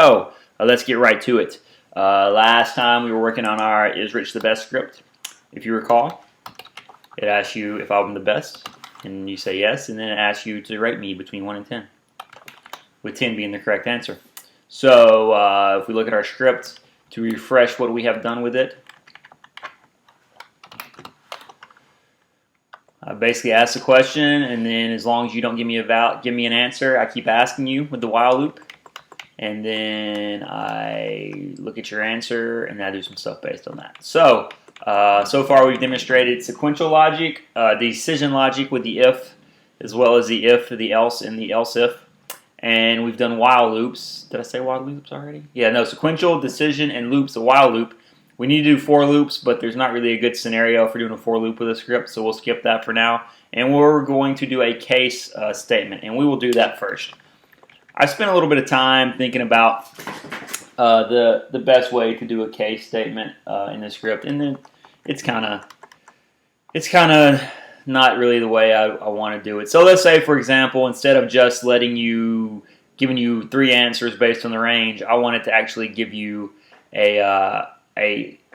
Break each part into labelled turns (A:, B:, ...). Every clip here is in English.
A: So let's get right to it. Last time we were working on our Is Rich the Best script. If you recall, it asks you if I'm the best, and you say yes, and then it asks you to rate me between 1 and 10, with 10 being the correct answer. So if we look at our script to refresh what we have done with it, I basically ask the question, and then as long as you don't give me an answer, I keep asking you with the while loop. And then I look at your answer, and I do some stuff based on that. So far we've demonstrated sequential logic, decision logic with the if, as well as the if, the else, and the else if. And we've done while loops. Did I say while loops already? Yeah, no, sequential, decision, and loops, a while loop. We need to do for loops, but there's not really a good scenario for doing a for loop with a script, so we'll skip that for now. And we're going to do a case statement, and we will do that first. I spent a little bit of time thinking about the best way to do a case statement in the script, and then it's kind of not really the way I want to do it. So let's say, for example, instead of just giving you 3 answers based on the range, I wanted to actually give you a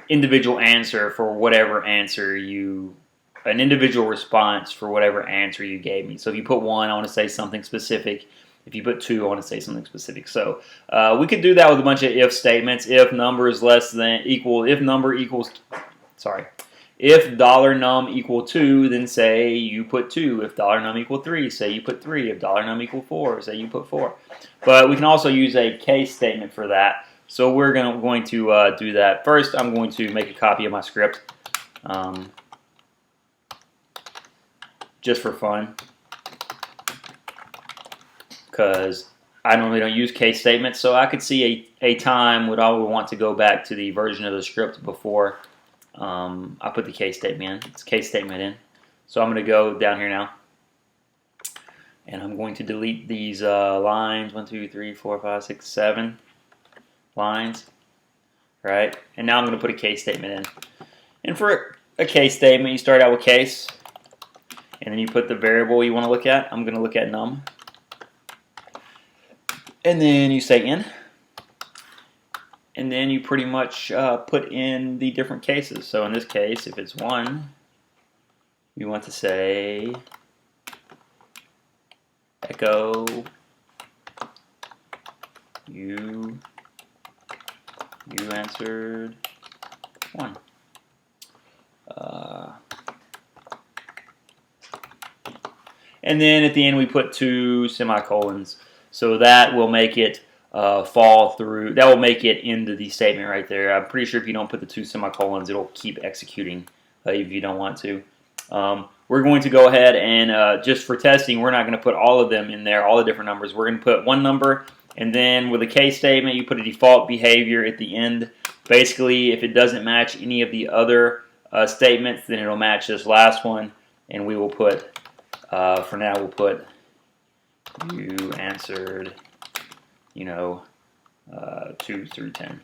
A: individual answer for whatever answer an individual response for whatever answer you gave me. So if you put 1, I want to say something specific. If you put 2, I want to say something specific. So we could do that with a bunch of if statements. If number is less than equal, if number equals, if $num equal 2, then say you put 2. If $num equal 3, say you put 3. If $num equal 4, say you put 4. But we can also use a case statement for that. So we're going to do that. First, I'm going to make a copy of my script just for fun, because I normally don't use case statements, so I could see a time when I would want to go back to the version of the script before I put the case statement in. So I'm going to go down here now, and I'm going to delete these lines, 1, 2, 3, 4, 5, 6, 7 lines, right? And now I'm going to put a case statement in. And for a case statement, you start out with case, and then you put the variable you want to look at. I'm going to look at num. And then you say in, and then you pretty much put in the different cases. So in this case, if it's 1, you want to say echo you answered 1. And then at the end we put 2 semicolons. So that will make it fall through. That will make it into the statement right there. I'm pretty sure if you don't put the 2 semicolons, it'll keep executing if you don't want to. We're going to go ahead and just for testing, we're not going to put all of them in there, all the different numbers. We're going to put 1 number, and then with a case statement, you put a default behavior at the end. Basically, if it doesn't match any of the other statements, then it'll match this last one, and we will put, for now, we'll put you answered, 2 through 10.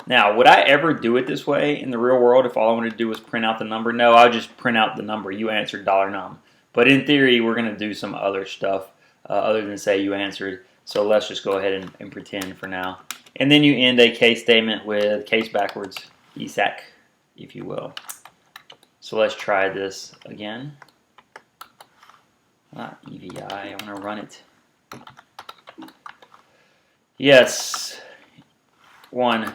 A: Now, would I ever do it this way in the real world if all I wanted to do was print out the number? No, I'll just print out the number. You answered $num. But in theory, we're going to do some other stuff other than say you answered. So let's just go ahead and pretend for now. And then you end a case statement with case backwards, ESAC, if you will. So let's try this again. Not EVI, I want to run it. Yes, 1.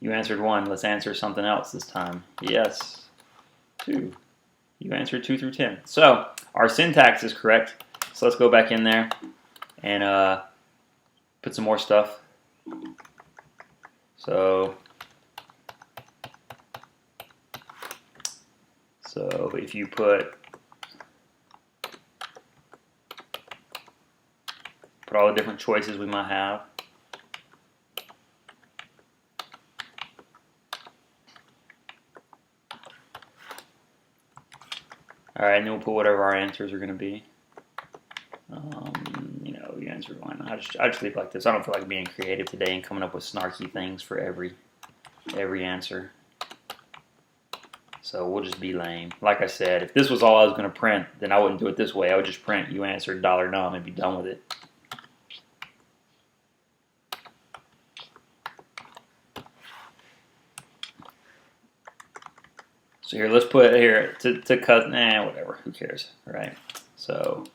A: You answered 1. Let's answer something else this time. Yes, 2. You answered 2 through 10. So our syntax is correct. So let's go back in there and put some more stuff. So if you put all the different choices we might have. Alright, and then we'll put whatever our answers are going to be. You answered 1. I just leave it like this. I don't feel like being creative today and coming up with snarky things for every answer. So we'll just be lame. Like I said, if this was all I was going to print, then I wouldn't do it this way. I would just print you answered $num and be done with it. So here, let's put here to cut. Nah, whatever. Who cares, right? So.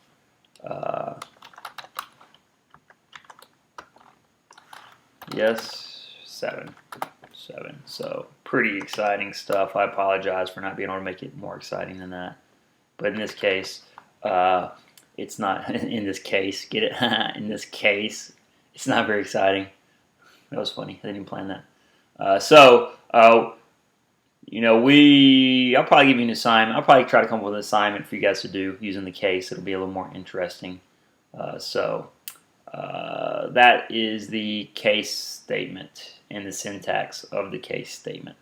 A: Yes, 7. So pretty exciting stuff. I apologize for not being able to make it more exciting than that. But in this case, it's not. In this case, get it? In this case, it's not very exciting. That was funny. I didn't even plan that. I'll probably give you an assignment. I'll probably try to come up with an assignment for you guys to do using the case. It'll be a little more interesting. That is the case statement and the syntax of the case statement.